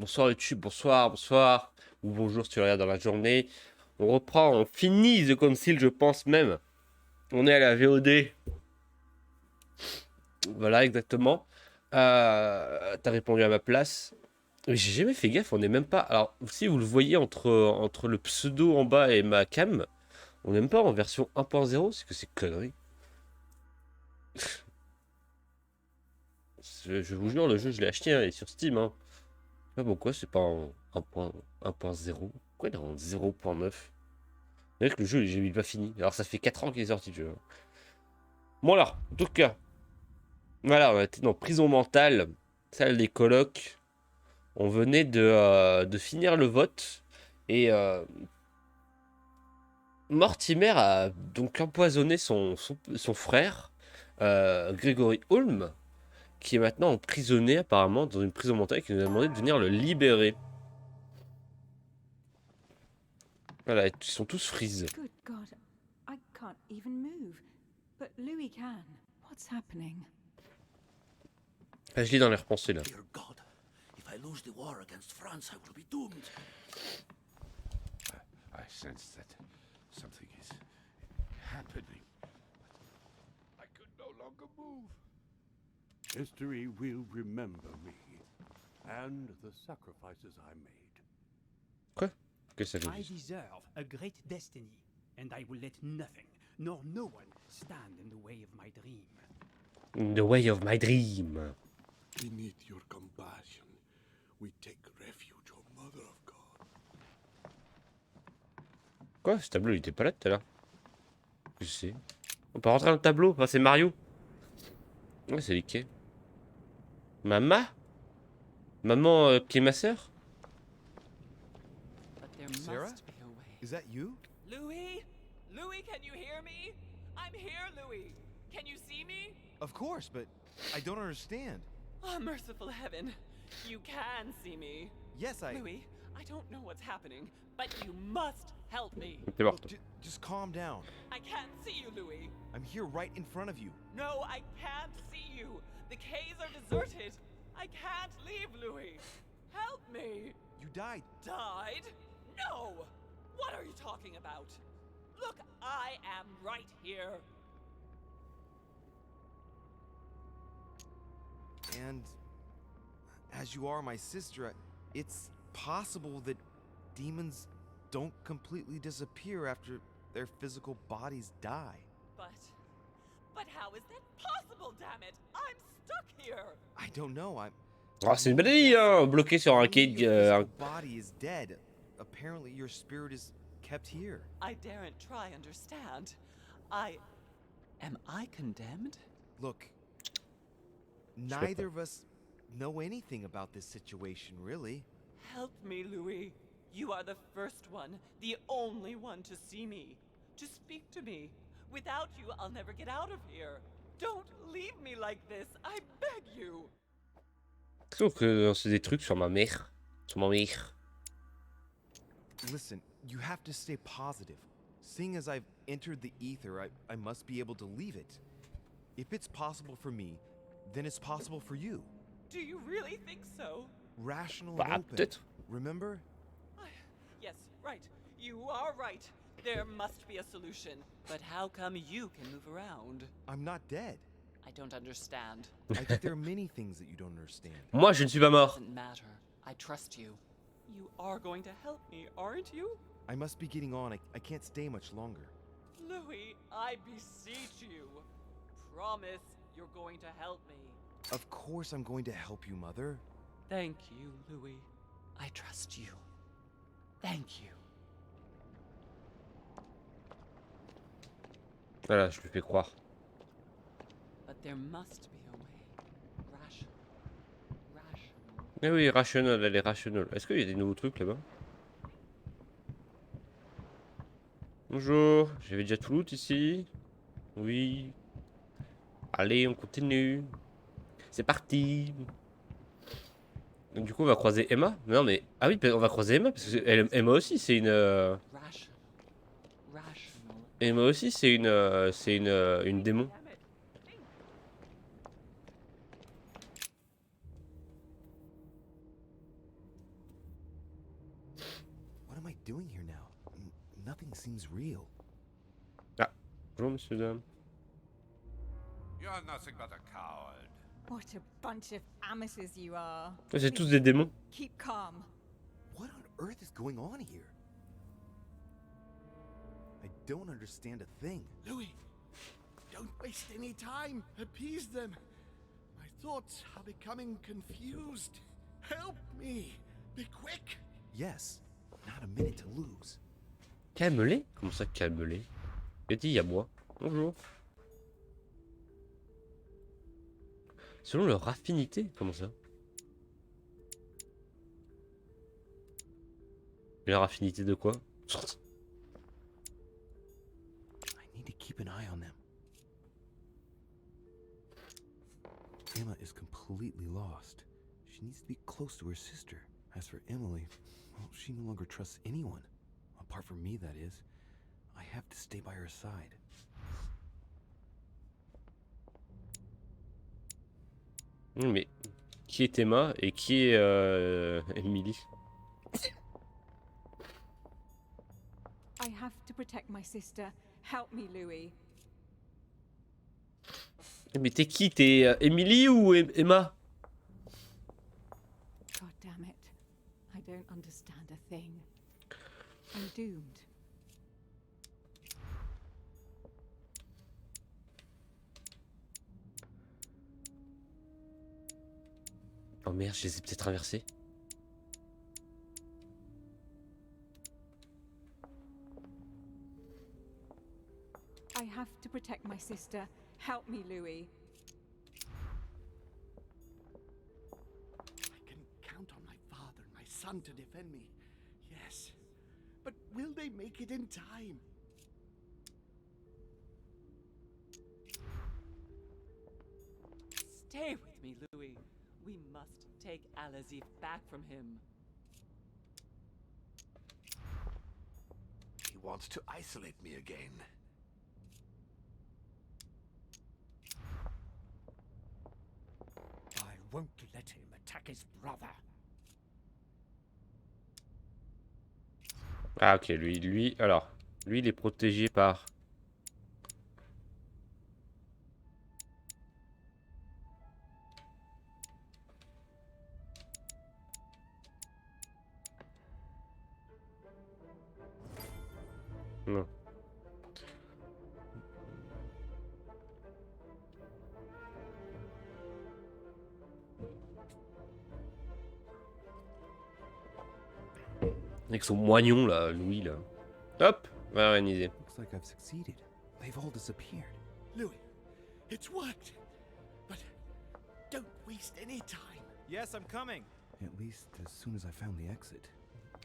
Bonsoir YouTube, bonsoir. Ou bonjour si tu regardes dans la journée. On reprend, on finit The Council, je pense même. On est à la VOD. Voilà, exactement. T'as répondu à ma place. Mais j'ai jamais fait gaffe, on n'est même pas... Alors, si vous le voyez entre le pseudo en bas et ma cam, on n'est même pas en version 1.0, c'est que c'est connerie. Je vous jure, le jeu, je l'ai acheté, hein, il est sur Steam. Hein. Je sais pas pourquoi, c'est pas en 1.0. Pourquoi il est en 0.9? C'est vrai que le jeu, il pas fini. Alors, ça fait 4 ans qu'il est sorti, le jeu. Bon, alors, en tout cas, voilà, on était dans prison mentale, salle des colocs. On venait de finir le vote. Et Mortimer a donc empoisonné son frère, Gregory Holm, qui est maintenant emprisonné apparemment dans une prison mentale, qui nous a demandé de venir le libérer. Voilà, ils sont tous freeze. Good God, I can't even move. But Louis can. What's happening? Ah, je lis dans les repensées là. Dear God, if I lose the war against France, I will be doomed. I sense that something is happening. I could no longer move. History will remember me and the sacrifices I made. Quoi? Qu'est-ce que ça I veut dire? deserve a great destiny, and I will let nothing, nor no one, stand in the way of my dream. The way of my dream. Beneath your compassion, we take refuge, O Mother of God. Quoi? Ce tableau, il était pas là tout à l'heure. Je sais. On peut rentrer dans le tableau. Enfin, c'est Mario. Ouais, c'est liqué. Maman? Maman qui est ma sœur? But there Sarah? must be a way. Is that you? Louis? Louis, can you hear me? I'm here, Louis. Can you see me? Of course, but I don't understand. Oh, merciful heaven. You can see me. Yes, Louis, I don't know what's happening, but you must help me. T'es Look, morte. just calm down. I can't see you, Louis. I'm here right in front of you. No, I can't see you. The caves are deserted. I can't leave, Louis. Help me. You died. Died? No! What are you talking about? Look, I am right here. And as you are my sister, it's possible that demons don't completely disappear after their physical bodies die. But how is that possible, damn it? I'm stuck here. I don't know. Ah, c'est une belle idée, hein. Bloqué sur un Only cage. your physical body is dead. Apparently, your spirit is kept here. I daren't try understand. Am I condemned? Look, neither of us know anything about this situation, really. Help me, Louis. You are the first one, the only one to see me, to speak to me. Without you, I'll never get out of here. Don't leave me like this, I beg you. Sauf que c'est des trucs sur ma mère. Sur ma mère. Listen, you have to stay positive. Seeing as I've entered the ether, I must be able to leave it. If it's possible for me, then it's possible for you. Do you really think so? Rational Bah, and open. peut-être. Remember? Yes, right. You are right. There must be a solution. But how come you can move around? I'm not dead. I don't understand. I think there are many things that you don't understand. Moi, je ne suis pas mort. Doesn't matter. I trust you. You are going to help me, aren't you? I must be getting on. I can't stay much longer. Louis, I beseech you. Promise you're going to help me. Of course I'm going to help you, Mother. Thank you, Louis. I trust you. Thank you. Voilà, je lui fais croire. But there must be a way. Rational. Eh oui, rationnel, elle est rationnelle. Est-ce qu'il y a des nouveaux trucs là-bas? Bonjour, j'avais déjà tout loot ici. Oui. Allez, on continue. C'est parti. Donc, du coup, on va croiser Emma. Non, mais... Ah oui, on va croiser Emma, parce que Emma aussi, c'est une... Rational. Emma aussi, c'est une démon. Damn it. Think. doing here now? Nothing seems real. Ah, bonjour monsieur, dame. You're nothing but a coward. What a bunch of amateurs you are. C'est tous des démons. Keep calm. What on earth is going on here? I don't understand a thing. Louis, don't waste any time. Appease them. My thoughts are becoming confused. Help me. Be quick. Yes, not a minute to lose. Calme-les? Comment ça, calme-les? Il dit, il y a moi. Bonjour. Selon leur affinité? Comment ça? Leur affinité de quoi? I need to keep an eye on them. Emma is completely lost. She needs to be close to her sister. As for Emily, well, she no longer trusts anyone. Apart from me, that is. I have to stay by her side. Mais qui est Emma et qui est Emily? I have to protect my sister. Help me, Louis. Mais t'es qui? T'es Emily ou Emma? God damn it. I don't understand a thing. I'm doomed. Oh merde, je les ai peut-être inversés. I have to protect my sister. Help me, Louis. I can count on my father and my son to defend me. Yes. But will they make it in time? Stay with me, Louis. We must take Alazif back from him. He wants to isolate me again. I won't let him attack his brother. Ah ok, alors, lui il est protégé par... Non. Avec son moignon là, Louis là. Hop, on va organiser. Looks like I've succeeded. They've all disappeared. Louis, it's worked. But don't waste any time. Yes, I'm coming. At least as soon as I found the exit.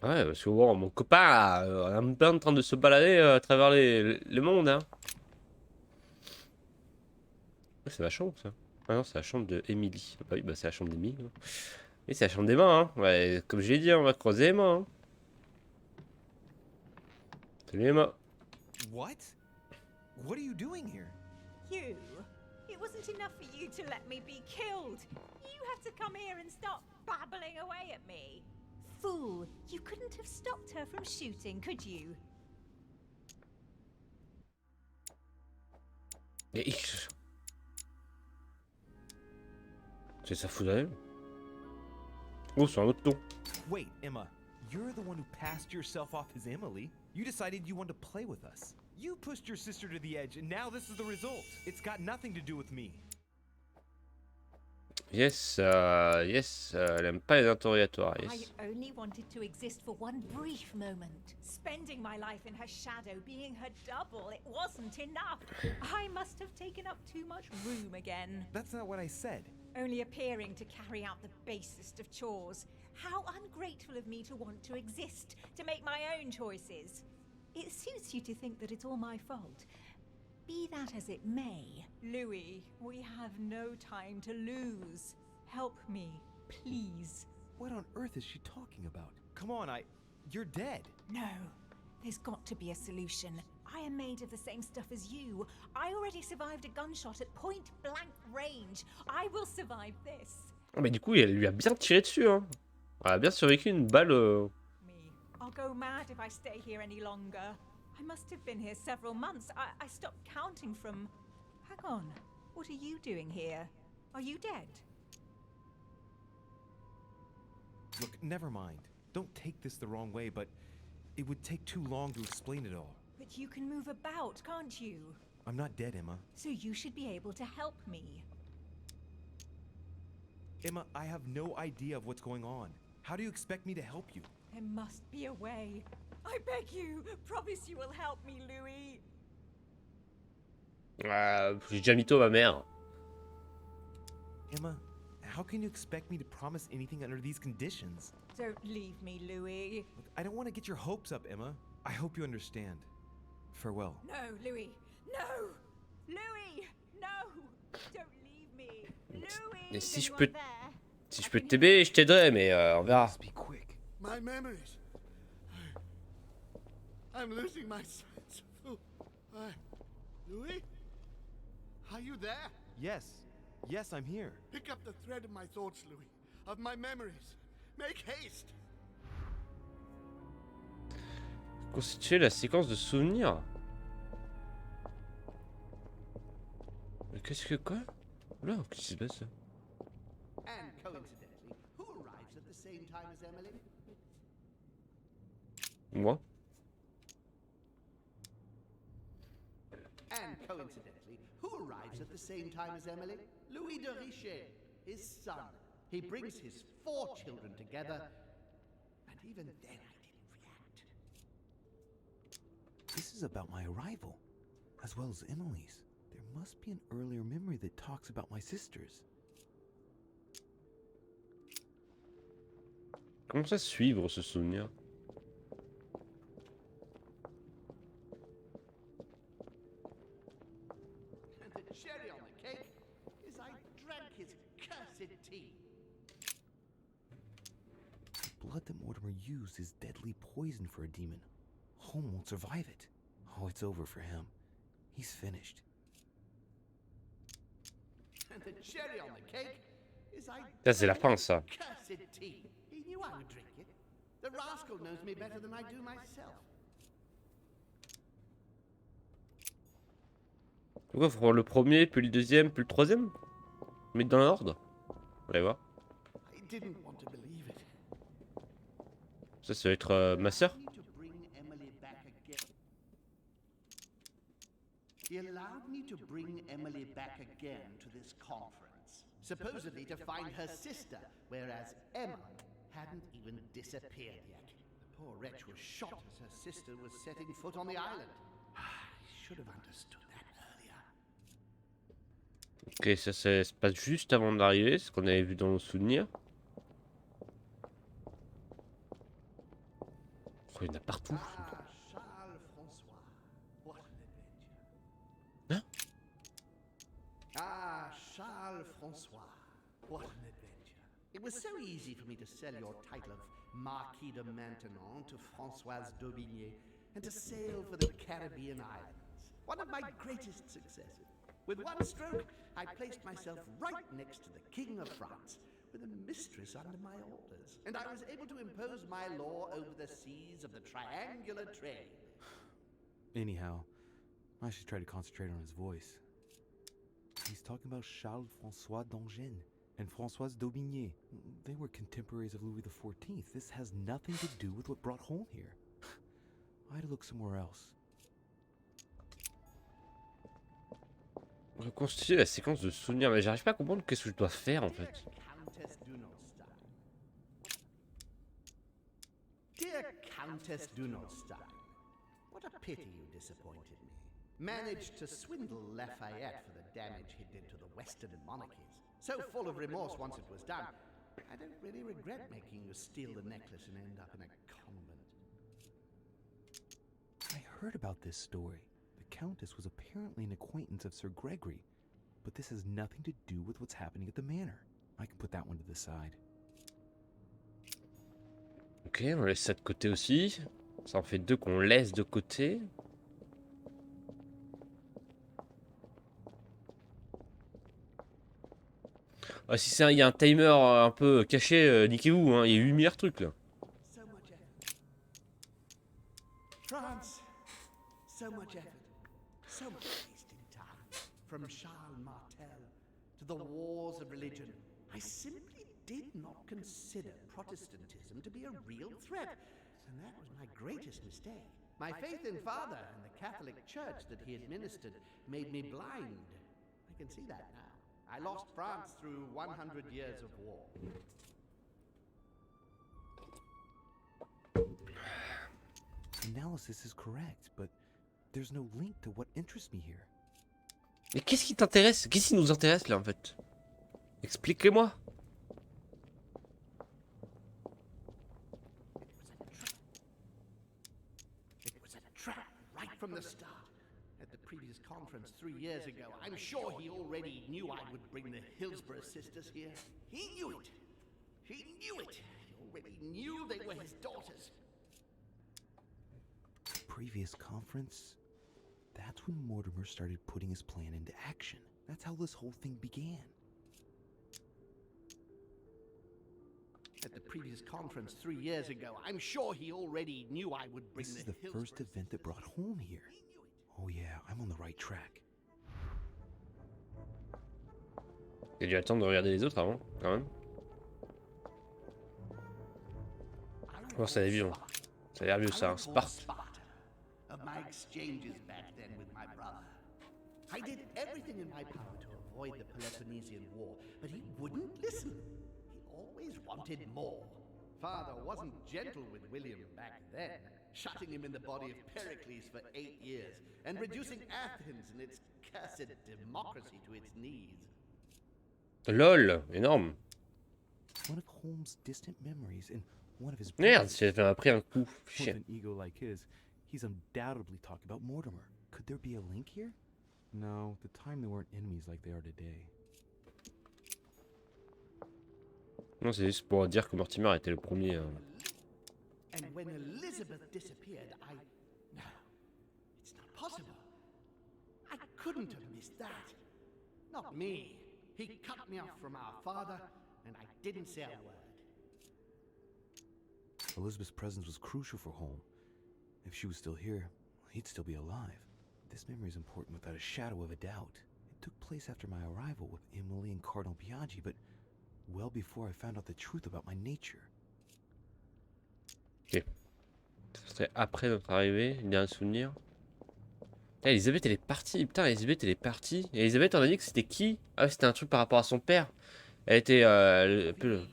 Ouais, parce que bon, mon copain là, un peu en train de se balader à travers le monde. Hein. C'est ma chambre ça. Ah non, c'est la chambre de Emily. Bah oui, bah c'est la chambre d'Emily. Hein. Et c'est la chambre d'Emma. Hein. Ouais, comme j'ai dit, on va croiser Emma. Hein. Salut Emma. What? What are you doing here? You? It wasn't enough for you to let me be killed. You have to come here and start babbling away at me. Fool, you couldn't have stopped her from shooting, could you? Et... C'est ça fout d'elle. Oh, c'est un autre ton. Wait, Emma, you're the one who passed yourself off as Emily. You decided you wanted to play with us. You pushed your sister to the edge, and now this is the result. It's got nothing to do with me. Yes, elle aime pas les interrogatoires. Yes. I only wanted to exist for one brief moment. Spending my life in her shadow, being her double, it wasn't enough. I must have taken up too much room again. That's not what I said. Only appearing to carry out the basest of chores. How ungrateful of me to want to exist, to make my own choices. It suits you to think that it's all my fault. Be that as it may, Louis, we have no time to lose. Help me, please. What on earth is she talking about? Come on, you're dead. No, there's got to be a solution. I am made of the same stuff as you. I already survived a gunshot at point blank range. I will survive this. Ah, mais du coup, elle lui a bien tiré dessus. Hein. Elle a bien survécu une balle. Me, I'll go mad if I stay here any longer. I must have been here several months. I stopped counting from... Hang on. What are you doing here? Are you dead? Look, never mind. Don't take this the wrong way, but it would take too long to explain it all. But you can move about, can't you? I'm not dead, Emma. So you should be able to help me. Emma, I have no idea of what's going on. How do you expect me to help you? There must be a way. I beg you, promise you will help me, Louis. J'ai déjà mytho ma mère. Emma, how can you expect me to promise anything under these conditions? Don't leave me, Louis. Look, I don't want to get your hopes up, Emma. I hope you understand. Farewell. No, Louis. No! Louis! No! Don't leave me. Louis! Et si je peux t'aider, je t'aiderai, mais on verra. Be quick. My memories. I'm losing my sense of... Louis? Are you there? Yes. Yes, I'm here. Pick up the thread of my thoughts, Louis. Of my memories. Make haste. Constituer la séquence de souvenirs. Mais qu'est-ce que quoi? Là, qu'est-ce qui se passe? And coincidentally, who arrives at the same time as Emily? Moi? And coincidentally, who arrives at the same time as Emily? Louis de Richet, his son. He brings his 4 children together, and even then I didn't react. This is about my arrival, as well as Emily's. There must be an earlier memory that talks about my sisters. Comment ça suivre ce souvenir? And the cherry on the cake is I drank his cursed tea. The blood that Mortimer used is deadly poison for a demon. Home won't survive it. Oh, it's over for him. He's finished. And the cherry on the cake is I Ça, c'est la fin, ça. cursed tea. He knew I would drink it. The rascal knows me better than I do myself. Pourquoi faut prendre le premier, puis le deuxième, puis le troisième? Mettre dans l'ordre? On va voir. I didn't want to believe it. Ça va être ma sœur. Me to bring Emily back again. He allowed me to bring Emily back again to this conference, supposedly to find her sister, whereas Emma hadn't even disappeared yet. The poor wretch was shot as her sister was setting foot on the island. I should have understood that earlier. Ok, ça se passe juste avant d'arriver, ce qu'on avait vu dans le souvenir. Oh, il y en a partout. Ah, Charles François, what an adventure. Hein? Ah, Charles François, what an adventure. It was so easy for me to sell your title of Marquis de Maintenon to Françoise d'Aubigné and to sail for the Caribbean islands. One of my greatest successes. With one stroke, I placed myself right next to the King of France, with a mistress under my orders, and I was able to impose my law over the seas of the triangular trade. Anyhow, I should try to concentrate on his voice. He's talking about Charles François d'Angennes and Françoise d'Aubigné. They were contemporaries of Louis XIV. This has nothing to do with what brought home here. I had to look somewhere else. Reconstituer la séquence de souvenirs, mais j'arrive pas à comprendre qu'est-ce que je dois faire en fait. Dear Countess Dunolstein, what a pity you disappointed me. Managed to swindle Lafayette for the damage he did to the Western monarchies. So full of remorse once it was done, I don't really regret making you steal the necklace and end up in a convent. I heard about this story. The Countess was apparently an acquaintance of Sir Gregory, but this has nothing to do with what's happening at the manor. I can put that one to the side. Ok, on laisse ça de côté aussi. Ça en fait 2 qu'on laisse de côté. Ah, si il y a un timer un peu caché, niquez-vous, hein, il y a 8 milliards de trucs là. So much effort. France. So much effort, so much wasted time. From Charles Martel to the wars of religion, I simply did not consider Protestantism to be a real threat, and that was my greatest mistake. My faith in Father and the Catholic Church that he administered made me blind. I can see that now. I lost France through 100 years of war. Analysis is correct, but there's no link to what interests me here. Mais qu'est-ce qui t'intéresse? Qu'est-ce qui nous intéresse là en fait? Expliquez-moi. It was a trap right from the start. At the previous conference 3 years ago, I'm sure he already knew I would bring the Hillsborough sisters here. He knew it. He knew it. He already knew they were his daughters. Previous conference? That's when Mortimer started putting his plan into action. That's how this whole thing began. At the previous conference 3 years ago, I'm sure he already knew I would bring This is the the first event that brought home here. Oh yeah, I'm on the right track. J'ai dû attendre de regarder les autres avant, quand même. Oh, ça a l'air vieux. Ça a l'air vieux, ça, un Sparte. Of my exchanges back then with my brother. I did everything in my power to avoid the Peloponnesian War, but he wouldn't listen. He always wanted more. Father wasn't gentle with William back then, shutting him in the body of Pericles for 8 years and reducing Athens and its cursed democracy to its knees. LOL, énorme. One of Holmes' distant memories and one of his Merde, j'avais pris un coup. With Chien. an ego like his, he's undoubtedly talking about Mortimer. Could there be a link here? No, at the time they weren't enemies like they are today. Non, c'est juste pour dire que Mortimer était le premier. And when Elizabeth disappeared, No, it's not possible. I couldn't have missed that. Not me. He cut me off from our father, and I didn't say a word. Elizabeth's presence was crucial for Holmes. If she was still here, he'd still be alive. This memory is important without a shadow of a doubt. It took place after my arrival with Emily and Cardinal Biaggi, but well before I found out the truth about my nature. Ok. C'était après notre arrivée, il y a un souvenir. Putain, Elisabeth, elle est partie. Putain, Elisabeth, elle est partie. Et Elisabeth, on a dit que c'était qui? Ah, c'était un truc par rapport à son père. Elle était un peu le...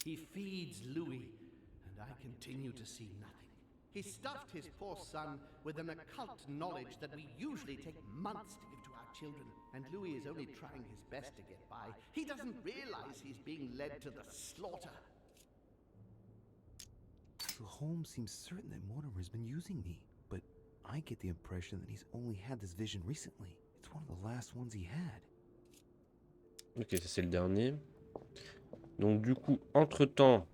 He feeds Louis, and I continue to see nothing. He stuffed his poor son with an occult knowledge that we usually take months to give to our children, and Louis is only trying his best to get by. He doesn't realize he's being led to the slaughter. So Holmes seems certain that Mortimer has been using me, but I get the impression that he's only had this vision recently. It's one of the last ones he had. Ok, ça c'est le dernier. Donc du coup, entre-temps...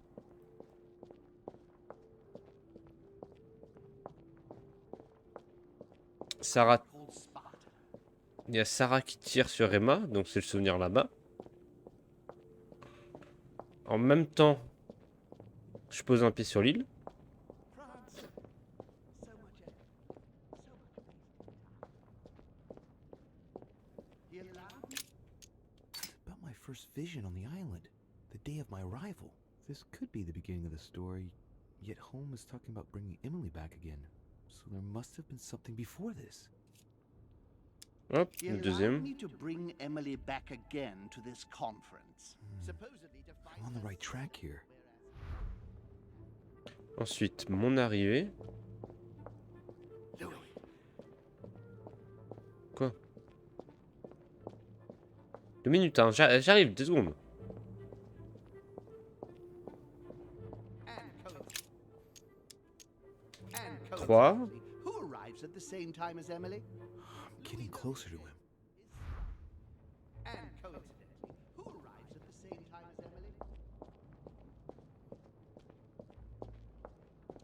Sarah... Il y a Sarah qui tire sur Emma, donc c'est le souvenir là-bas. En même temps, je pose un pied sur l'île. About my first vision on the island, the day of my arrival. This could be the beginning of the story, yet Holmes is talking about bringing Emily back again. So there must have been something before this. Hop, le deuxième. Me to bring Emily back again to this conference. Supposedly to find I'm on the right track here. Ensuite, mon arrivée. Quoi? 2 minutes, hein. J'arrive, 2 secondes. And 3. who arrives at the same time as Emily? I'm getting closer to him. And coincidentally, who arrives at the same time as Emily?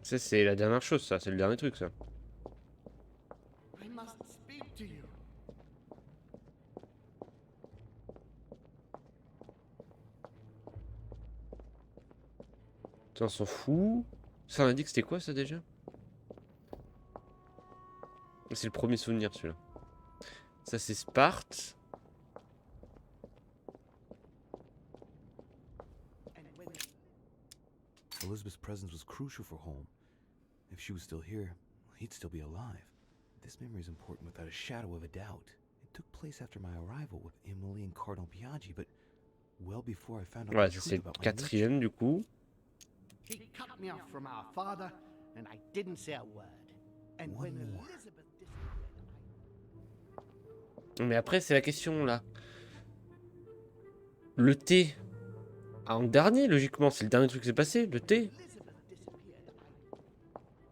Ça, c'est la dernière chose, ça. C'est le dernier truc, ça. I must speak to you. On s'en fout. Ça on a dit que c'était quoi ça déjà? C'est le premier souvenir celui-là. Ça c'est Sparte. Elizabeth's presence was crucial for Holm. If she was still here, he'd still be alive. This memory is important without a shadow of a doubt. It took place after my arrival with Emily and Cardinal Biaggi, but well before I found out Ouais, the ça truth c'est le about my quatrième du coup. He cut me off from our father, and I didn't say a word. And One when more. Elizabeth disappeared, Mais après c'est la question là. Le thé. En dernier logiquement, c'est le dernier truc qui s'est passé, le thé. Elizabeth disappeared.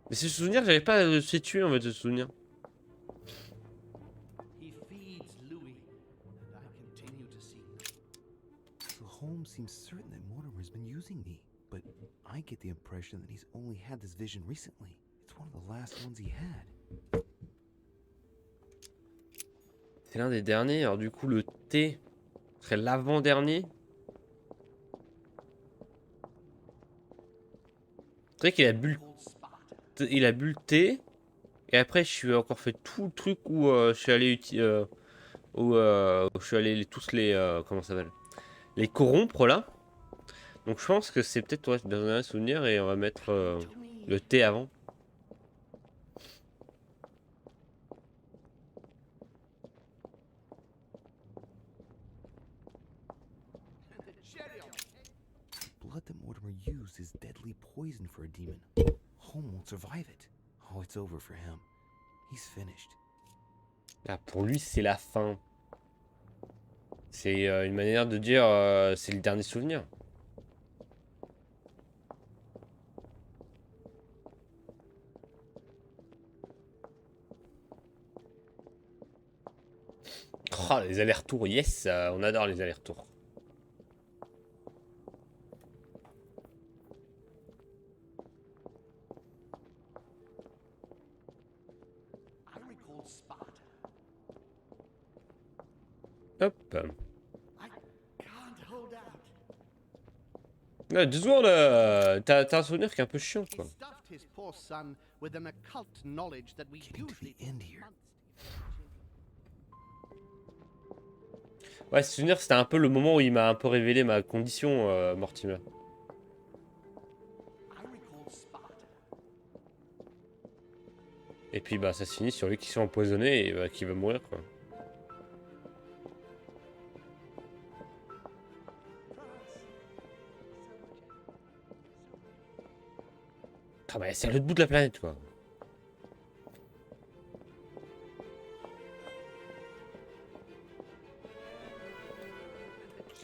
Mais ce souvenir, j'avais pas à le situer en fait ce souvenir. He feeds Louis, and I continue to see him. So Holmes seems certain that Mortimer's been using me, but I get the impression that he's only had this vision recently. It's one of the last ones he had. C'est l'un des derniers, alors du coup le thé serait l'avant-dernier. C'est vrai qu'il a bu, il a bu le thé. Et après je suis encore fait tout le truc où je suis allé où je suis allé tous les comment ça s'appelle, les corrompre là. Donc je pense que c'est peut-être ouais, dans un souvenir et on va mettre le thé avant. Blood that Mortimer used is deadly poison for a demon. Holm won't survive it. Oh, it's over for him. He's finished. Ah, pour lui c'est la fin. C'est une manière de dire c'est le dernier souvenir. Oh, les allers-retours, yes, on adore les allers-retours. I recall Sparta. Hop. I can't hold out. Ouais, 2 secondes, t'as un souvenir qui est un peu chiant He quoi. stuffed his poor son with an occult knowledge that we Getting to usually the end here. Ouais, ce souvenir c'était un peu le moment où il m'a un peu révélé ma condition, Mortimer. I recall Sparta. Et puis bah ça se finit sur lui qui s'est empoisonné et qui va mourir quoi. Ah bah c'est à l'autre bout de la planète quoi.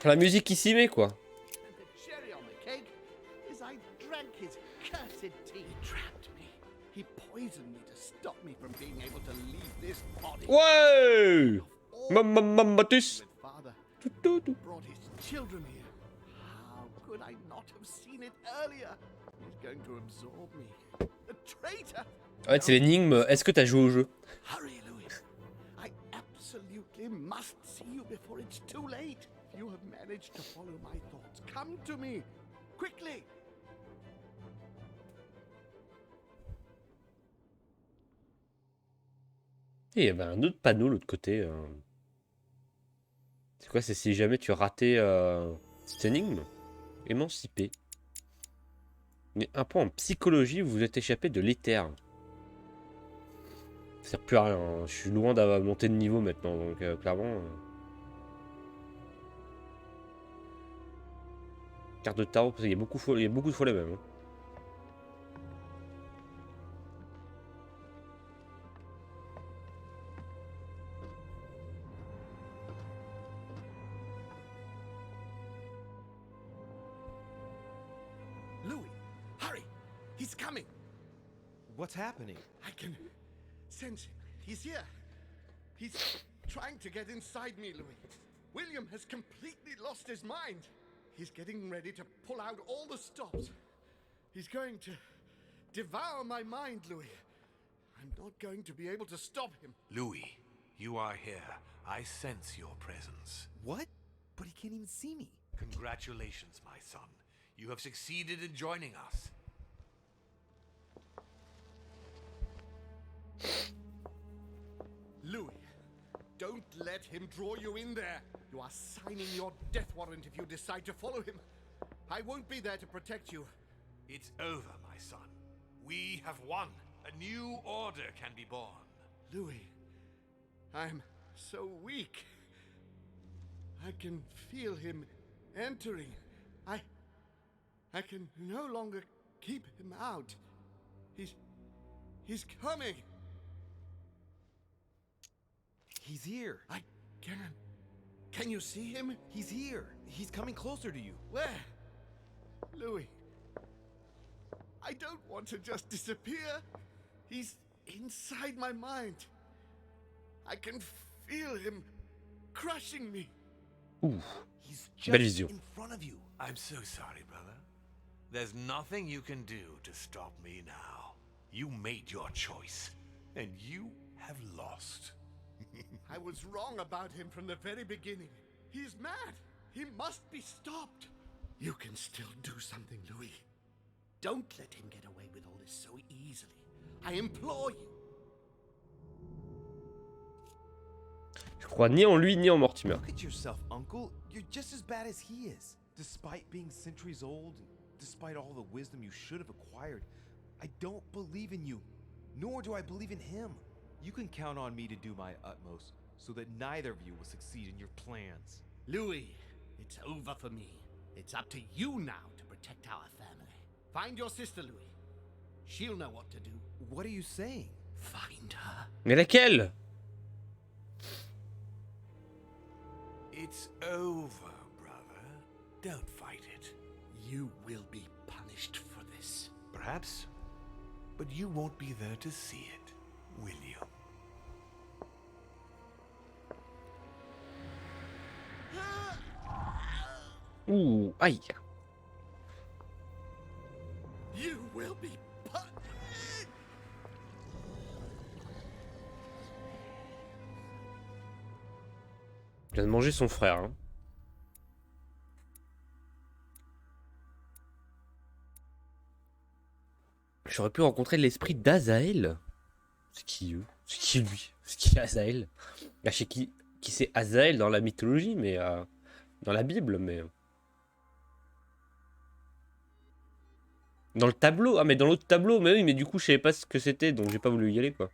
La musique qui s'y met quoi. And the cherry on the cake is I drank his cursed tea. He trapped me. He poisoned me to stop me from being able to leave this body. Ouais. All Matus. with father Tout. brought his children here. How could I not have seen it earlier? He's going to absorb me. A traitor! En fait c'est l'énigme, est-ce que t'as joué au jeu? Hurry, Louis. I absolutely must see you before it's too late. If you have managed to follow my thoughts, come to me. Quickly! Et il y avait un autre panneau de l'autre côté. C'est quoi? C'est si jamais tu ratais cette énigme? Émancipé. Mais un point en psychologie, vous vous êtes échappé de l'éther. Ça sert plus à rien, hein. Je suis loin d'avoir monté de niveau maintenant, donc clairement. Carte de tarot, parce qu'il y a beaucoup de fois les mêmes. Hein. Louis, hurry! He's coming! What's happening? I can sense him. He's here. He's trying to get inside me, Louis. William has completely lost his mind. He's getting ready to pull out all the stops. He's going to devour my mind, Louis. I'm not going to be able to stop him. Louis, you are here. I sense your presence. What? But he can't even see me. Congratulations, my son. You have succeeded in joining us. Louis, don't let him draw you in there. You are signing your death warrant if you decide to follow him. I won't be there to protect you. It's over, my son. We have won. A new order can be born. Louis, I'm so weak. I can feel him entering. I can no longer keep him out. He's coming. He's here. I can. Can you see him? He's here. He's coming closer to you. Where? Louis. I don't want to just disappear. He's inside my mind. I can feel him crushing me. He's Belle just vision. in front of you. I'm so sorry, brother. There's nothing you can do to stop me now. You made your choice, and you have lost. I was wrong about him from the very beginning. He's mad. He must be stopped. You can still do something, Louis. Don't let him get away with all this so easily. I implore you. Je crois ni en lui ni en Mortimer. Look at yourself, Uncle. You're just as bad as he is. Despite being centuries old, despite all the wisdom you should have acquired, I don't believe in you, nor do I believe in him. You can count on me to do my utmost so that neither of you will succeed in your plans. Louis, it's over for me. It's up to you now to protect our family. Find your sister, Louis. She'll know what to do. What are you saying? Find her. Mais laquelle? It's over, brother. Don't fight it. You will be punished for this. Perhaps, but you won't be there to see it, will you? Ouh, aïe. You will be punished. Il vient de manger son frère. Hein. J'aurais pu rencontrer l'esprit d'Azaël. C'est qui eux? C'est qui lui? C'est qui Azaël? Je sais qui c'est Azaël dans la mythologie, mais dans la Bible, mais dans le tableau. Ah mais dans l'autre tableau, mais oui, mais du coup je savais pas ce que c'était, donc j'ai pas voulu y aller quoi.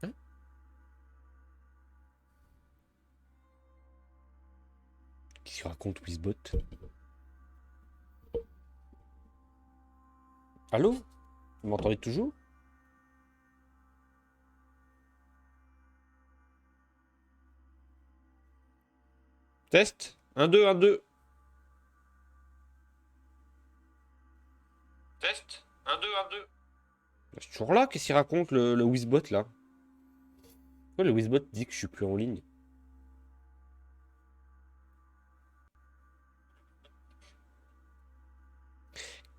Hein? Qu'est-ce qu'il raconte Wizbot? Allô? Vous m'entendez toujours? Test? 1, 2, 1, 2. Test? 1, 2, 1, 2. Je suis toujours là, qu'est-ce qu'il raconte le Wizbot là? Pourquoi le Wizbot dit que je suis plus en ligne?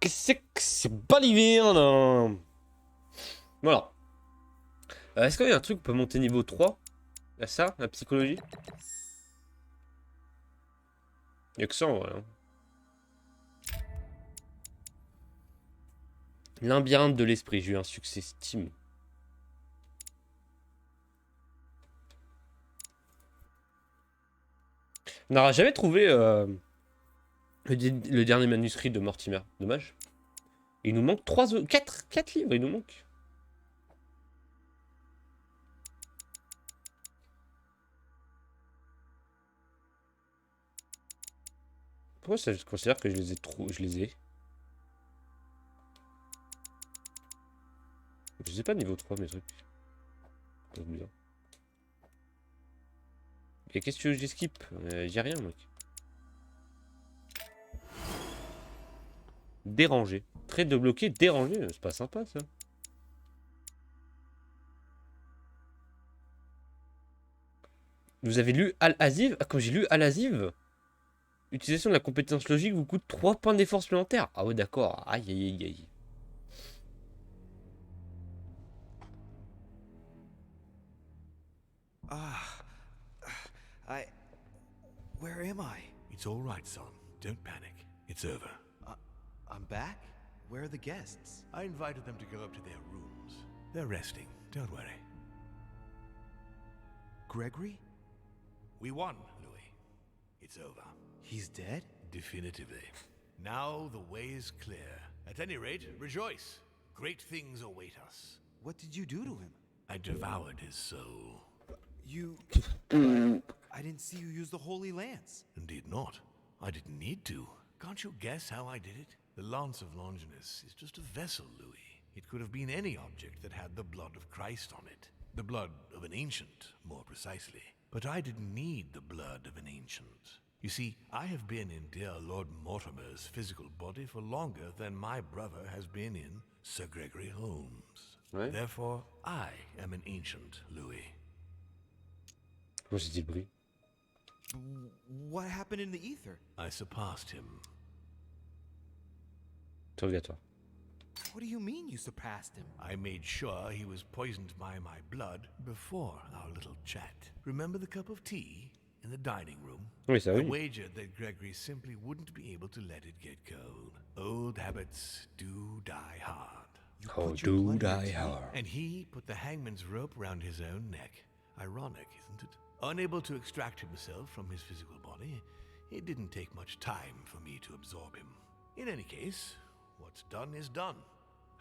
Qu'est-ce que c'est baliverne? Voilà. Est-ce qu'il y a un truc qui peut monter niveau 3? Il y a ça, la psychologie? Il n'y a que ça en vrai. Hein. Labyrinthe de l'esprit, j'ai eu un succès Steam. On n'aura jamais trouvé le dernier manuscrit de Mortimer. Dommage. Il nous manque 4 livres, il nous manque. Pourquoi ça, je considère que je les ai trop... Je les ai. Je sais pas niveau 3 mes trucs. C'est bizarre. Et qu'est-ce que j'ai skip? J'ai rien mec. Dérangé. Trait de bloqué, dérangé. C'est pas sympa ça. Vous avez lu Al-Aziv? Ah, quand j'ai lu Al-Aziv, utilisation de la compétence logique vous coûte 3 points d'effort supplémentaires. Ah ouais d'accord. Aïe aïe aïe aïe. Where am I? It's all right, son. Don't panic. It's over. I'm back? Where are the guests? I invited them to go up to their rooms. They're resting, don't worry. Gregory? We won, Louis. It's over. He's dead? Definitively. Now the way is clear. At any rate, rejoice. Great things await us. What did you do to him? I devoured his soul. You... I didn't see you use the Holy Lance. Indeed not. I didn't need to. Can't you guess how I did it? The Lance of Longinus is just a vessel, Louis. It could have been any object that had the blood of Christ on it. The blood of an ancient, more precisely. But I didn't need the blood of an ancient. You see, I have been in dear Lord Mortimer's physical body for longer than my brother has been in Sir Gregory Holmes. Ouais. Therefore, I am an ancient, Louis. Comment j'ai dit le bruit? What happened in the ether? I surpassed him. Interrogatoire. What do you mean you surpassed him? I made sure he was poisoned by my blood before our little chat. Remember the cup of tea in the dining room? Oui, ça I oui. wagered that Gregory simply wouldn't be able to let it get cold. Old habits do die hard. You Oh, put your do blood in your die tea? hard. And he put the hangman's rope round his own neck. Ironic, isn't it? Unable to extract himself from his physical body, it didn't take much time for me to absorb him. In any case, what's done is done.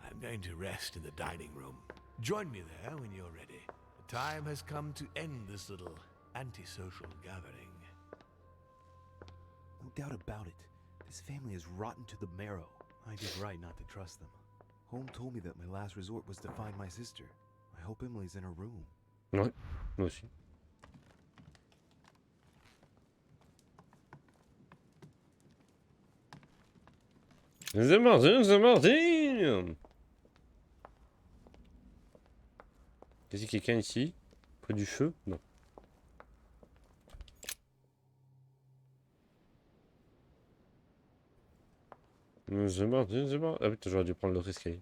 I'm going to rest in the dining room. Join me there when you're ready. The time has come to end this little antisocial gathering. No doubt about it. This family is rotten to the marrow. I did right not to trust them. Home told me that my last resort was to find my sister. I hope Emily's in her room. Ouais, moi aussi. C'est Martin, c'est Martin. Est-ce qu'il y a quelqu'un ici? Près du feu? Non. C'est Martin, c'est Martin. Ah putain, j'aurais dû prendre l'autre escalier.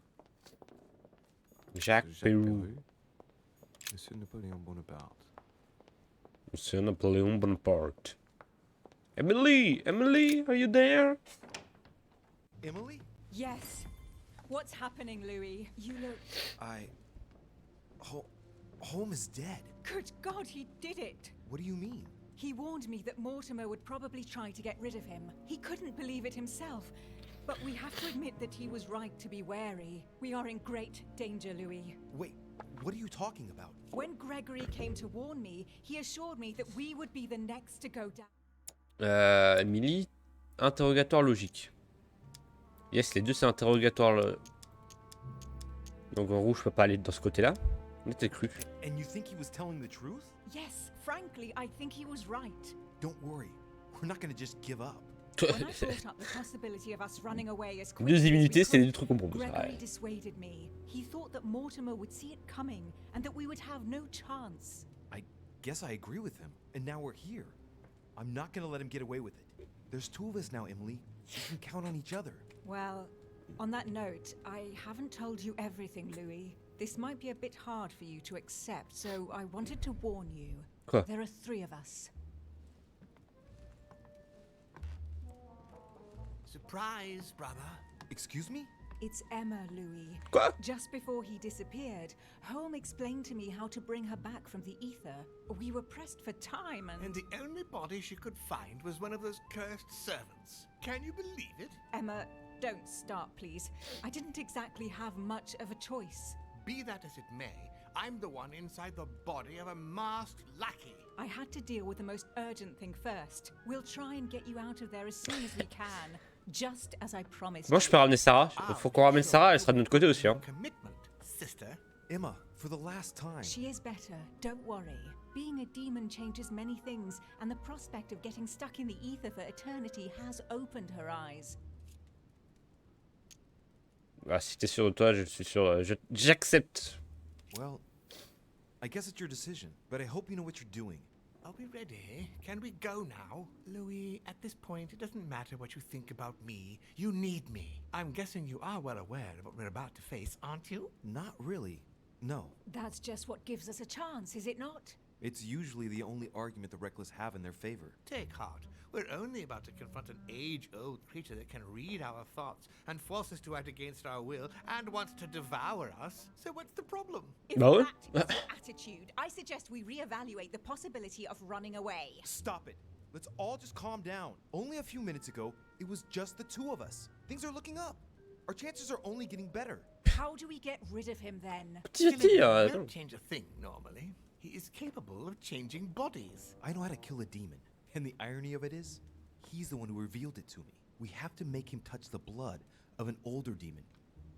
Jacques Pérou. Monsieur Napoléon Bonaparte. C'est Napoléon Bonaparte. Emily! Emily, are you there? Emily? Yes. What's happening, Louis? You look... Home is dead. Good God, he did it! What do you mean? He warned me that Mortimer would probably try to get rid of him. He couldn't believe it himself. But we have to admit that he was right to be wary. We are in great danger, Louis. Wait, what are you talking about? When Gregory came to warn me, he assured me that we would be the next to go down. Emily, interrogatoire logique. Yes, les deux c'est interrogatoire. Donc en rouge, je peux pas aller dans ce côté-là. Mais t'es cru. And you think he was telling the truth? Yes, frankly, I think he was right. Don't worry. We're not gonna just give up. When I brought up the possibility of us running away as quickly Deux as we immunités, c'est could, des trucs qu'on propose. Gregory Ouais. dissuaded me. He thought that Mortimer would see it coming and that we would have no chance. I guess I agree with him. And now we're here. I'm not gonna let him get away with it. There's two of us now, Emily. We can count on each other. Well, on that note, I haven't told you everything, Louis. This might be a bit hard for you to accept, so I wanted to warn you. Quoi? There are three of us. Surprise, brother. Excuse me? It's Emma, Louis. Quoi? Just before he disappeared, Holmes explained to me how to bring her back from the ether. We were pressed for time And the only body she could find was one of those cursed servants. Can you believe it? Emma, don't start, please. I didn't exactly have much of a choice. Be that as it may, I'm the one inside the body of a masked lackey. I had to deal with the most urgent thing first. We'll try and get you out of there as soon as we can, just as I promised. Moi, je peux ramener Sarah. Faut qu'on ramène Sarah, elle sera de notre côté aussi. Hein. Commitment, sister. Emma, for the last time. She is better, don't worry. Being a demon changes many things, and the prospect of getting stuck in the ether for eternity has opened her eyes. Ah, si t'es sûr de toi, je suis sûr. J'accepte. Well, I guess it's your decision, but I hope you know what you're doing. Are we ready? Can we go now? Louis, at this point, it doesn't matter what you think about me. You need me. I'm guessing you are well aware of what we're about to face, aren't you? Not really. No. That's just what gives us a chance, is it not? It's usually the only argument the reckless have in their favor. Take heart. We're only about to confront an age-old creature that can read our thoughts and force us to act against our will and wants to devour us. So what's the problem? If Bah ouais. that is your attitude, I suggest we reevaluate the possibility of running away. Stop it. Let's all just calm down. Only a few minutes ago, it was just the two of us. Things are looking up. Our chances are only getting better. How do we get rid of him then? Petit à petit, Won't attends. change a thing normally. He is capable of changing bodies. I know how to kill a demon. And the irony of it is, he's the one who revealed it to me. We have to make him touch the blood of an older demon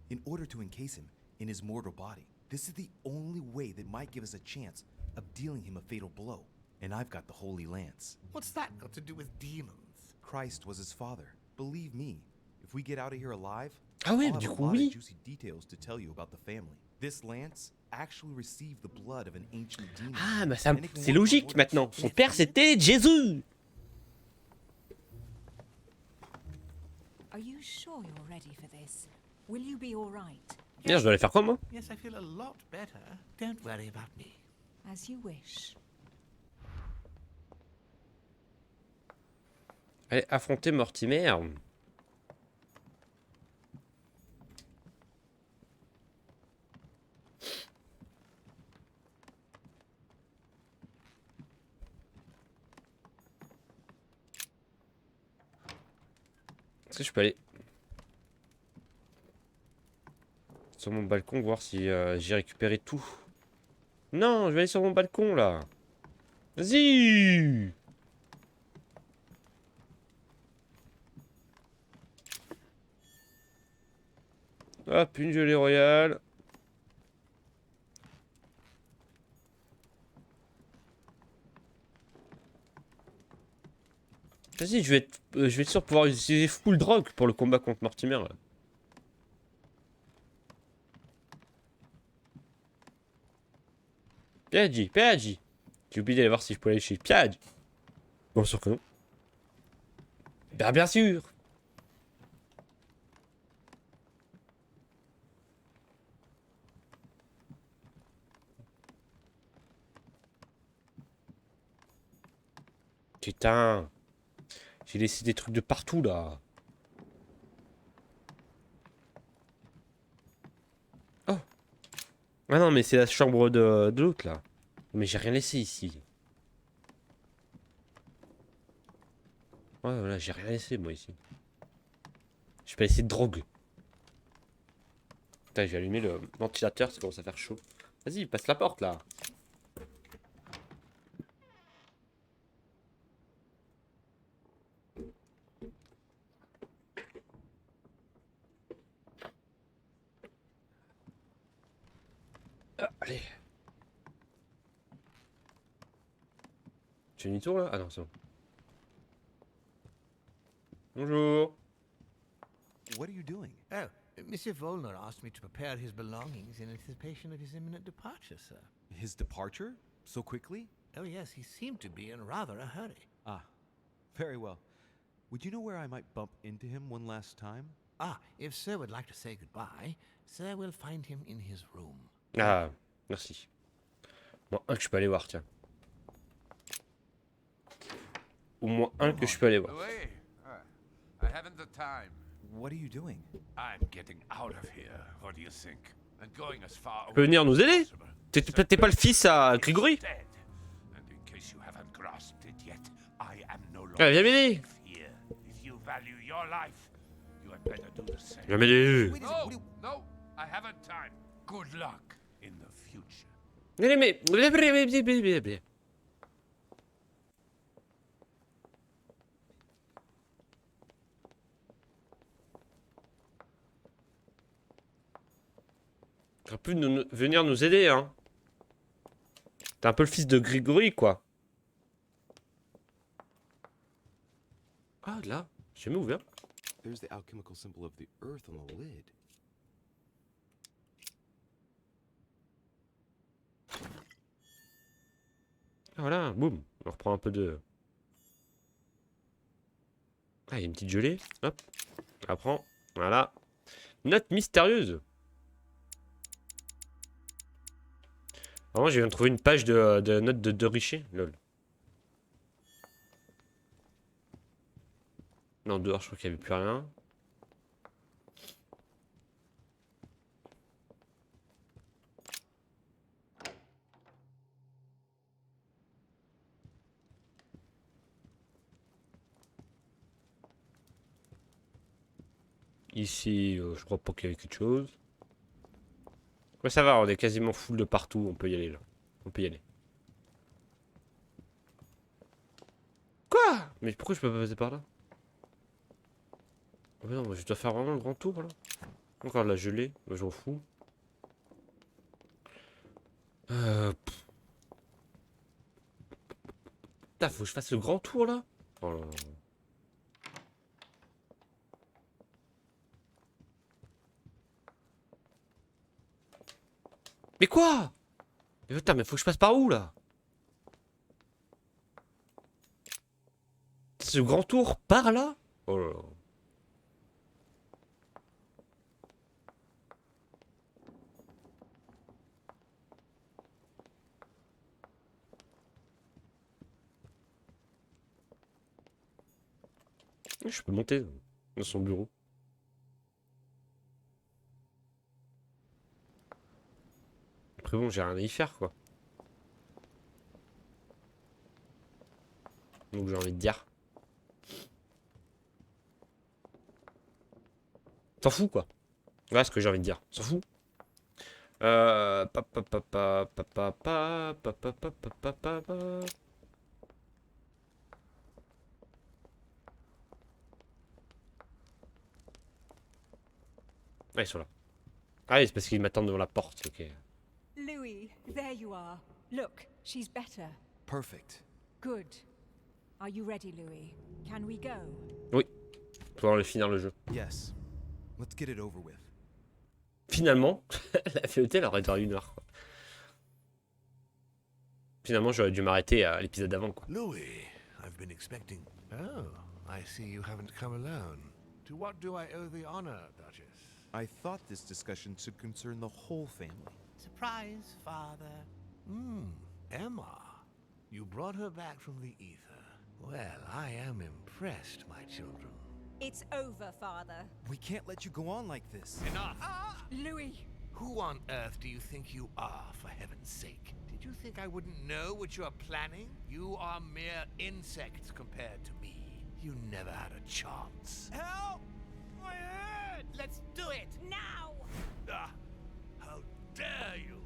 in order to encase him in his mortal body. This is the only way that might give us a chance of dealing him a fatal blow. And I've got the Holy Lance. What's that got to do with demons? Christ was his father. Believe me, if we get out of here alive, Ah ouais, I'll du have a coup, lot oui. of juicy details to tell you about the family. This lance actually received the blood of an ancient demon. Ah, bah ça, And it can c'est work on logique mortals. maintenant. Son père, c'était Jésus. Are you sure you're ready for this? Will you be all right? Merde, je dois aller faire quoi, moi? Yes, I feel a lot better. Don't worry about me. As you wish. Allez, affronter Mortimer. Est-ce que je peux aller sur mon balcon voir si j'ai récupéré tout? Non, je vais aller sur mon balcon là. Vas-y. Hop, une gelée royale. Vas-y, je vais être sûr de pouvoir utiliser full drogue pour le combat contre Mortimer. Là. Piaggi, Piaggi. J'ai oublié d'aller voir si je peux aller chez Piaggi. Bon, sûr que non. Bien sûr. Putain. J'ai laissé des trucs de partout là. Oh. Ah non, mais c'est la chambre de l'autre là. Mais j'ai rien laissé ici. Ouais, voilà, j'ai rien laissé moi ici. Je vais laisser de drogue. Putain, je vais allumer le ventilateur, ça commence à faire chaud. Vas-y, passe la porte là. Ah, allez. Tu fais demi-tour là? Ah non, c'est bon. Bonjour. What are you doing? Oh, Monsieur Volner asked me to prepare his belongings in anticipation of his imminent departure, sir. His departure? So quickly? Oh yes, he seemed to be in rather a hurry. Ah, very well. Would you know where I might bump into him one last time? Ah, if Sir would like to say goodbye, Sir will find him in his room. Ah, merci. Bon, un que je peux aller voir, tiens. Au moins un que je peux aller voir. Louis, I haven't the time. What are you doing? I'm getting out of here. What do you think? And going as far Tu peux venir nous aider? T'es pas le fils à Grégory? dead. And in case you haven't grasped it yet, I am no longer Ah, viens m'aider. here. If you value your life, you had better do the same. Viens m'aider. Wait a No, second, no, I haven't time. Good luck in the future. Allez, mais... T'aurais pu venir nous aider, hein. T'es un peu le fils de Grégory, quoi. Ah, là, j'ai jamais ouvert. There's the alchemical symbol of the earth on the lid. Ah, voilà, boum. On reprend un peu de... Ah, il y a une petite gelée. Hop. On la prend. Voilà. Note mystérieuse. Vraiment, je viens de trouver une page de notes de Richer. Lol. Non, dehors, je crois qu'il n'y avait plus rien. Ici, je crois pas qu'il y avait quelque chose. Ouais, ça va, on est quasiment full de partout. On peut y aller, là. On peut y aller. Quoi? Mais pourquoi je peux pas passer par là? Oh, mais non, je dois faire vraiment le grand tour, là. Encore de la gelée. Bah, je m'en fous. Putain, faut que je fasse le grand tour, là? Oh là là. Mais quoi? Mais putain, mais faut que je passe par où, là? Ce grand tour par là? Oh là là. Je peux monter dans son bureau. Après bon, j'ai rien à y faire, quoi. Donc j'ai envie de dire. T'en fous, quoi. Voilà ce que j'ai envie de dire. S'en fout. Ah, ils sont là. Ah oui, c'est parce qu'ils m'attendent devant la porte, ok. Louis, there you are. Look, she's better. Perfect. Good. Are you ready, Louis? Can we go? Oui. Pour aller finir le jeu. Yes. Let's get it over with. Finalement, la VOT, elle aurait duré 1 heure, quoi. Finalement, j'aurais dû m'arrêter à l'épisode d'avant, quoi. Louis, I've been expecting. Oh, I see you haven't come alone. To what do I owe the honor, Duchess? I thought this discussion should concern the whole family. Surprise, father. Emma. You brought her back from the ether. Well, I am impressed, my children. It's over, Father. We can't let you go on like this. Enough! Louis! Who on earth do you think you are, for heaven's sake? Did you think I wouldn't know what you are planning? You are mere insects compared to me. You never had a chance. Help! My head! Let's do it! Now! Ah, how dare you!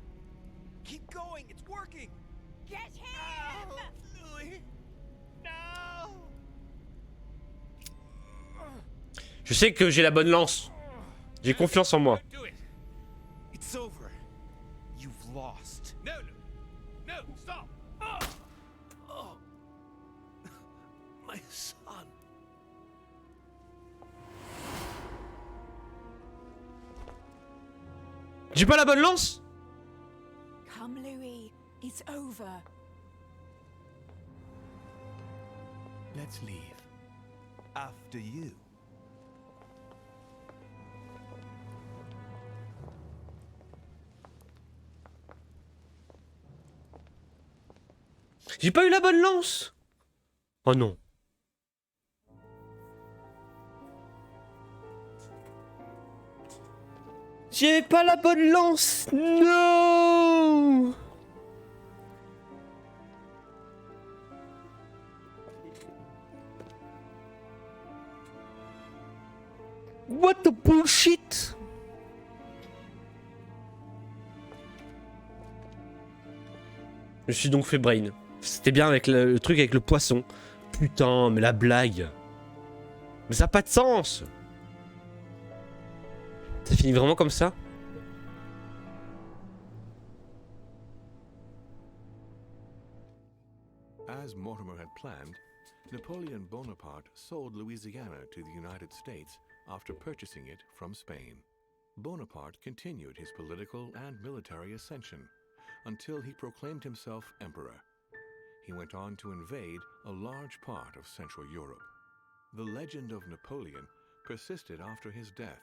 Keep going, it's working! Get him! Louis! No! Je sais que j'ai la bonne lance. J'ai confiance en moi. Do it! It's over. You've lost. No, Louis! No, stop! Oh, my son. J'ai pas la bonne lance? Come, Louis. It's over. Let's leave. After you. J'ai pas eu la bonne lance. Oh non. J'ai pas la bonne lance. Non. What the bullshit. Je me suis donc fait brain. C'était bien avec le truc avec le poisson. Putain, mais la blague. Mais ça n'a pas de sens. Ça finit vraiment comme ça? As Mortimer had planned, Napoleon Bonaparte sold Louisiana to the United States after purchasing it from Spain. Bonaparte continued his political and military ascension until he proclaimed himself emperor. He went on to invade a large part of Central Europe. The legend of Napoleon persisted after his death,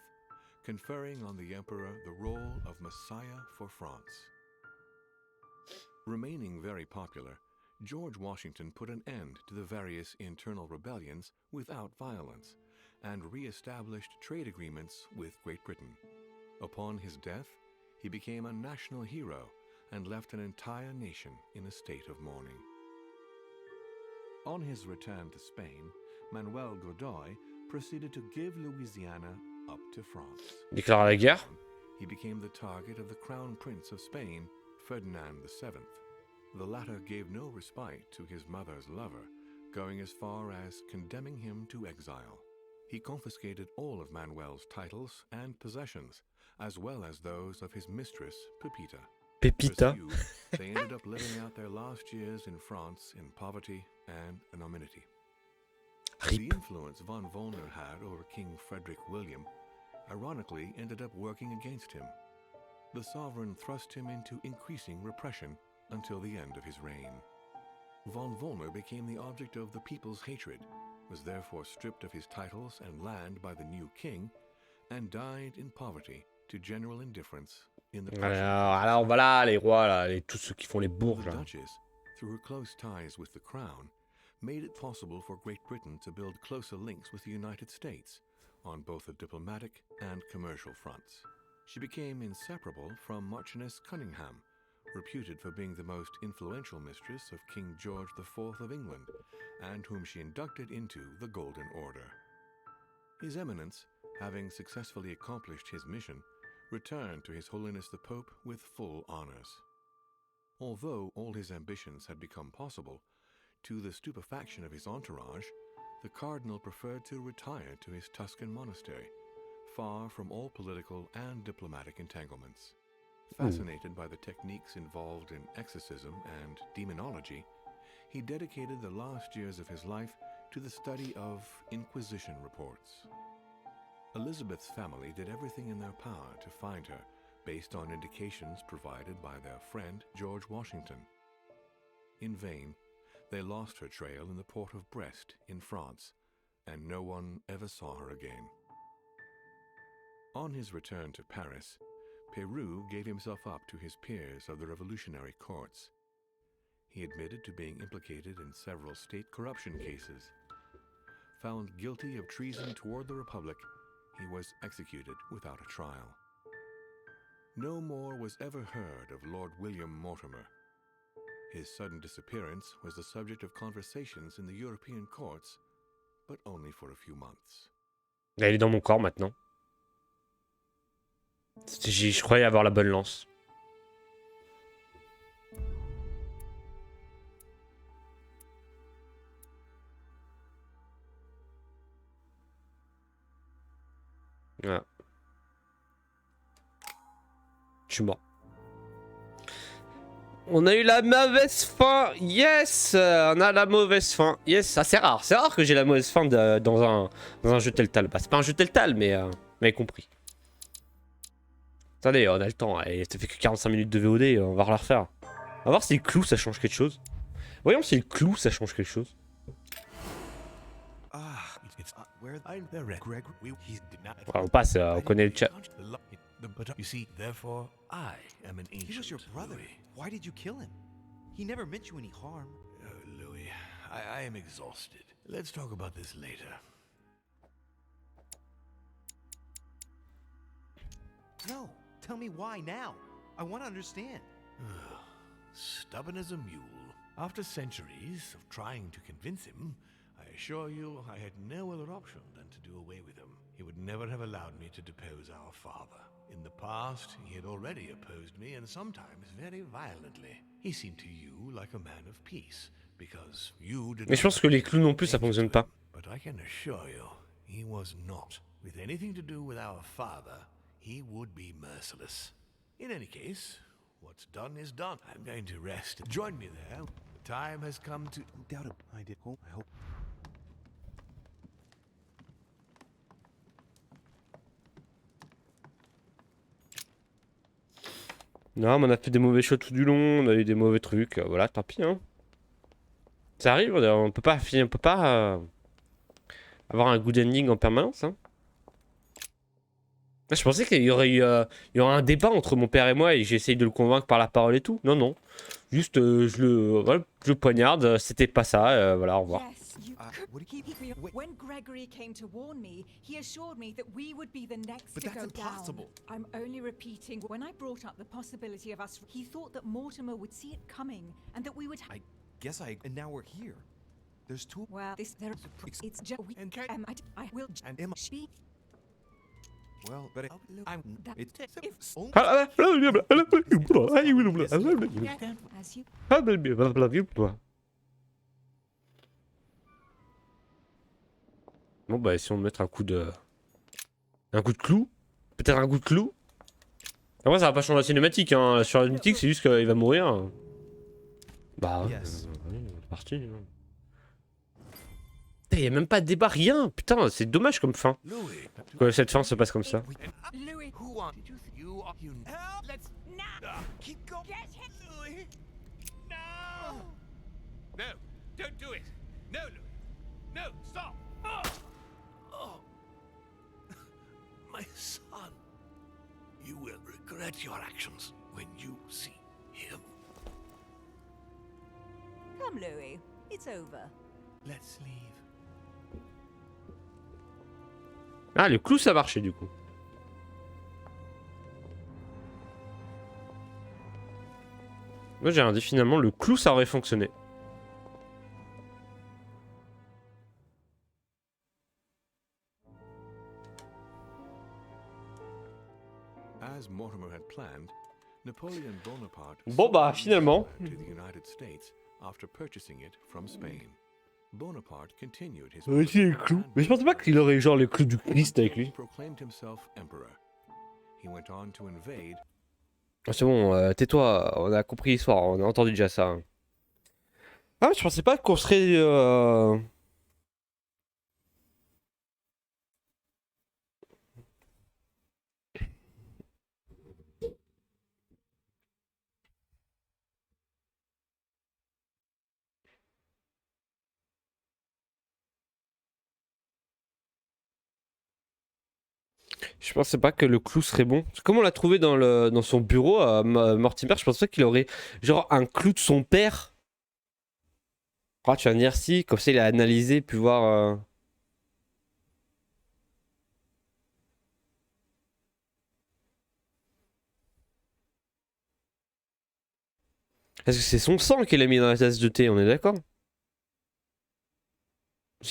conferring on the emperor the role of Messiah for France. Remaining very popular, George Washington put an end to the various internal rebellions without violence and re-established trade agreements with Great Britain. Upon his death, he became a national hero and left an entire nation in a state of mourning. On his return to Spain, Manuel Godoy proceeded to give Louisiana up to France. Déclare la guerre. He became the target of the Crown Prince of Spain, Ferdinand VII. The latter gave no respite to his mother's lover, going as far as condemning him to exile. He confiscated all of Manuel's titles and possessions, as well as those of his mistress, Pepita. Pepita. Pursued, they ended up living out their last years in France in poverty and anonymity. The influence von Wollner had over King Frederick William ironically ended up working against him. The sovereign thrust him into increasing repression until the end of his reign. Von Wollner became the object of the people's hatred, was therefore stripped of his titles and land by the new king, and died in poverty to general indifference in the Alors voilà, les rois, là, tous ceux qui font les bourges. The Là. Duchess, through her close ties with the crown, made it possible for Great Britain to build closer links with the United States on both the diplomatic and commercial fronts. She became inseparable from Marchioness Cunningham, reputed for being the most influential mistress of King George IV of England, and whom she inducted into the Golden Order. His Eminence, having successfully accomplished his mission, returned to His Holiness the Pope with full honors. Although all his ambitions had become possible, to the stupefaction of his entourage, the Cardinal preferred to retire to his Tuscan monastery, far from all political and diplomatic entanglements. Fascinated by the techniques involved in exorcism and demonology, he dedicated the last years of his life to the study of Inquisition reports. Elizabeth's family did everything in their power to find her, based on indications provided by their friend George Washington. In vain, they lost her trail in the port of Brest in France, and no one ever saw her again. On his return to Paris, Peru gave himself up to his peers of the revolutionary courts. He admitted to being implicated in several state corruption cases. Found guilty of treason toward the Republic, he was executed without a trial. No more was ever heard of Lord William Mortimer. His sudden disappearance was the subject of conversations in the European courts, but only for a few months. Elle est dans mon corps maintenant. Je croyais avoir la bonne lance. Voilà. Je suis mort. On a eu la mauvaise fin. Yes, on a la mauvaise fin. Yes, ça c'est rare. C'est rare que j'ai la mauvaise fin dans un jeu Telltale. Bah, c'est pas un jeu Telltale, mais vous m'avez compris. Attendez, on a le temps. Allez, ça fait que 45 minutes de VOD. On va la refaire. On va voir si le clou ça change quelque chose. Voyons si le clou ça change quelque chose. Ouais, on passe, on connaît le chat. You see, therefore, I am an ancient. He was your brother. Louis. Why did you kill him? He never meant you any harm. Oh, Louis, I am exhausted. Let's talk about this later. No, tell me why now. I want to understand. Stubborn as a mule. After centuries of trying to convince him, I assure you I had no other option than to do away with him. He would never have allowed me to depose our father. In the past, he had already opposed me, and sometimes very violently. He seemed to you like a man of peace, because you did. Mais je pense que les clous non plus ça fonctionne pas. But I can assure you, he was not. With anything to do with our father, he would be merciless. In any case, what's done is done. I'm going to rest. Join me there. The time has come to. Doubt it. I did. Oh, I hope. Non, mais on a fait des mauvais choix tout du long, on a eu des mauvais trucs, voilà, tant pis, hein. Ça arrive, on peut pas avoir un good ending en permanence, hein. Je pensais qu'il y aurait eu il y aurait un débat entre mon père et moi et j'essaye de le convaincre par la parole et tout. Non, non. Juste, voilà, je le poignarde, c'était pas ça, voilà, au revoir. Yes, you could keep me. When Gregory came to warn me, he assured me that we would be the next But to that's go impossible. down. I'm only repeating. When I brought up the possibility of us, he thought that Mortimer would see it coming and that we would. I guess and now we're here. There's two. Well, it's just. And I will. And Emma. Speak. Well, but I'm. It's only. As you. Bon bah essayons de mettre un coup de clou. Peut-être un coup de clou. Après ça va pas changer la cinématique hein. Sur la cinématique c'est juste qu'il va mourir. Bah ouais, Yes. c'est parti. Putain, y a même pas de débat, rien. Putain, c'est dommage comme fin. Louis, Que cette fin se passe comme ça. Louis. Who wanted you? You. Let's keep going. Get him. Louis. No. No, don't do it. No, Louis. No, stop. oh, my son, you will regret your actions when you see him. Come, Louis. It's over. Let's leave. Ah, le clou ça marchait du coup. Moi j'ai un dit finalement le clou ça aurait fonctionné. As Mortimer had planned, Napoleon Bonaparte Bon bah sold finalement. the empire to the United States after purchasing it from Spain. Bonaparte continued his Le clou. Mais je pensais pas qu'il aurait genre le clou du Christ avec lui. proclaimed himself emperor. He went on to invade. Ah, c'est bon, tais-toi, on a compris l'histoire, on a entendu déjà ça. Ah, je pensais pas qu'on serait. Je pensais pas que le clou serait bon. Comme on l'a trouvé dans son bureau à Mortimer, je pensais qu'il aurait genre un clou de son père. Ah, tu vas me dire si, comme ça il a analysé, pu voir. Est-ce que c'est son sang qu'il a mis dans la tasse de thé, on est d'accord?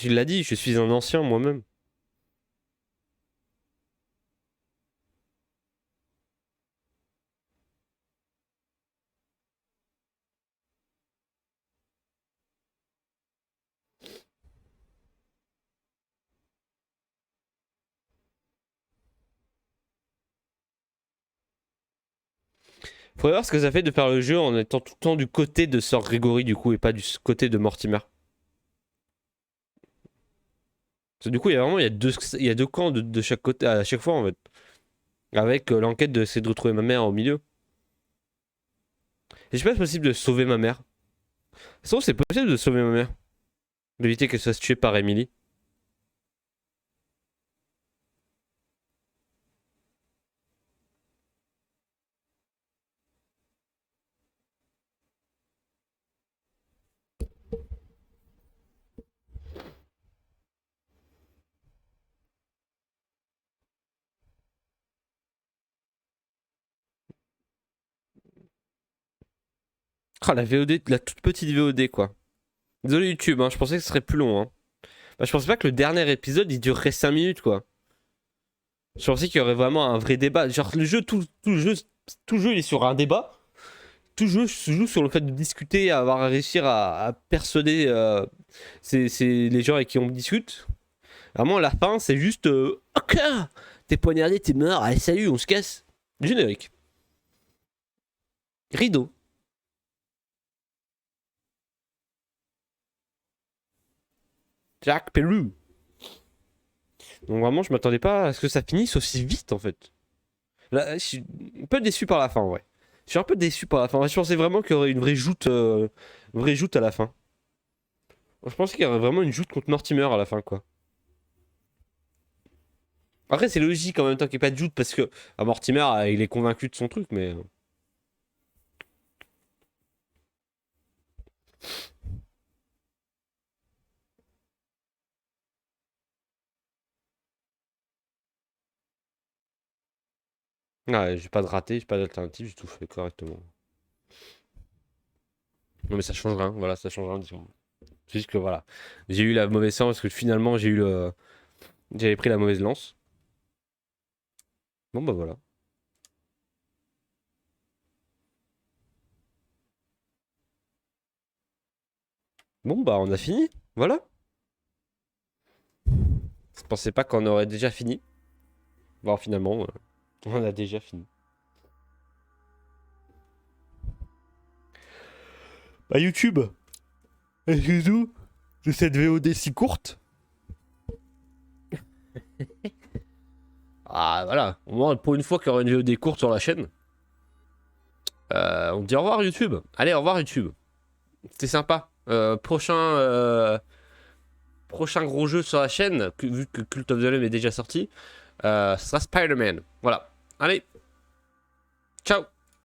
Il l'a dit, je suis un ancien moi-même. Faudrait voir ce que ça fait de faire le jeu en étant tout le temps du côté de Sir Gregory du coup et pas du côté de Mortimer. Parce que du coup il y a deux camps de chaque côté à chaque fois en fait. Avec l'enquête de essayer de retrouver ma mère au milieu. Et je sais pas si c'est possible de sauver ma mère. Sinon c'est possible de sauver ma mère. D'éviter qu'elle se fasse tuer par Emily. Ah la VOD, la toute petite VOD quoi. Désolé YouTube, hein, je pensais que ce serait plus long. Hein. Bah, je pensais pas que le dernier épisode il durerait 5 minutes quoi. Je pensais qu'il y aurait vraiment un vrai débat. Genre le jeu, tout le jeu il est sur un débat. Tout le jeu se joue sur le fait de discuter, avoir à réussir à persuader les gens avec qui on discute. Vraiment la fin c'est juste ok, t'es poignardé, t'es mort, allez salut, on se casse. Générique. Rideau. Jack Perru. Donc vraiment, je m'attendais pas à ce que ça finisse aussi vite en fait. Là, je suis un peu déçu par la fin, ouais. Je suis un peu déçu par la fin. Je pensais vraiment qu'il y aurait une vraie joute à la fin. Je pensais qu'il y aurait vraiment une joute contre Mortimer à la fin, quoi. Après, c'est logique en même temps qu'il n'y ait pas de doute parce que Mortimer, il est convaincu de son truc, mais. Ouais, j'ai pas de raté, j'ai pas d'alternative, j'ai tout fait correctement. Non, mais ça change rien, voilà, ça change rien. Disons. C'est juste que voilà, j'ai eu la mauvaise chance parce que finalement, j'avais pris la mauvaise lance. Bon, bah voilà. Bon, bah on a fini, voilà. Je pensais pas qu'on aurait déjà fini. Bon, finalement, on a déjà fini. Bah, YouTube, excuse-nous de cette VOD si courte. Ah, voilà. Au moins, pour une fois qu'il y aura une VOD courte sur la chaîne, on dit au revoir YouTube. Allez, au revoir YouTube. C'était sympa. Prochain gros jeu sur la chaîne, vu que Cult of the Lamb est déjà sorti, ce sera Spider-Man. Voilà. Allez. Ciao.